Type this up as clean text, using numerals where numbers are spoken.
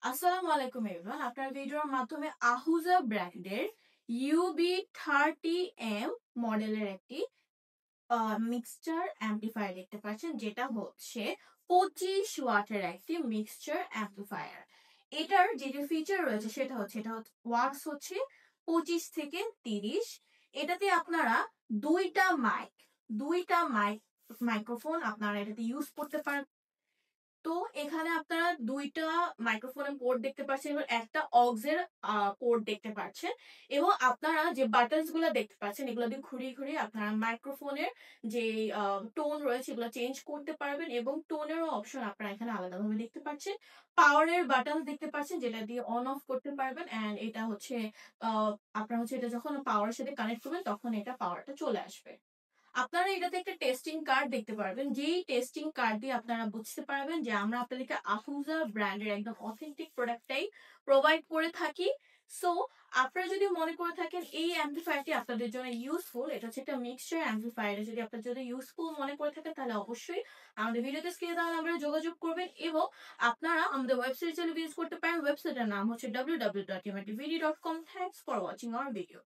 আসসালামু আলাইকুম এভরিওয়ান। আপনার ভিডিওর মাধ্যমে আহুজা ব্র্যান্ডের UB30M মডেলের একটি মিক্সচার অ্যাম্পলিফায়ার দেখতে পাচ্ছেন, যেটা হচ্ছে 25 ওয়াটের একটি মিক্সচার অ্যাম্পলিফায়ার। এটার যে ফিচার রয়েছে এটা হচ্ছে ওয়াটস হচ্ছে 25 থেকে 30। এটাতে আপনারা দুইটা মাইক্রোফোন আপনারা এটাতে ইউজ করতে পারেন। তো এখানে আপনারা দুইটা মাইক্রোফোনের পোর্ট দেখতে পাচ্ছেন এবং একটা অক্সের পোর্ট দেখতে পাচ্ছেন, এবং আপনারা যে বাটনস গুলো দেখতে পাচ্ছেন এগুলো দিয়ে ঘুরিয়ে ঘুরিয়ে আপনারা মাইক্রোফোনের যে টোন রয়েছে এগুলো চেঞ্জ করতে পারবেন, এবং টোনেরও অপশন আপনারা এখানে আলাদাভাবে দেখতে পাচ্ছেন। পাওয়ারের বাটন দেখতে পাচ্ছেন যেটা দিয়ে অন অফ করতে পারবেন, এন্ড এটা হচ্ছে আপনারা হচ্ছে এটা যখন পাওয়ারের সাথে কানেক্ট করবেন তখন এটা পাওয়ারটা চলে আসবে। আপনারা এটাতে একটা টেস্টিং কার্ড দেখতে পারবেন, যেই টেস্টিং কার্ড দিয়ে আপনারা বুঝতে পারবেন যে আমরা আপনাদেরকে আফুজা ব্র্যান্ডের একদম অথেন্টিক প্রোডাক্টটাই প্রোভাইড করে থাকি। সো আপনারা যদি মনে করে থাকেন এই অ্যাম্পলিফায়ারটি আপনাদের জন্য ইউজফুল, এটা হচ্ছে একটা মিক্সচার অ্যাম্পলিফায়ার, যদি আপনার যদি ইউজফুল মনে করে থাকেন তাহলে অবশ্যই আমাদের ভিডিওতে স্ক্রিনে দেওয়া নাম্বারে যোগাযোগ করবেন, এবং আপনারা আমাদের ওয়েবসাইটে চলে ভিজিট করতে পারেন। ওয়েবসাইটের নাম হচ্ছে www.yamatvd.com। Thanks for watching hour video.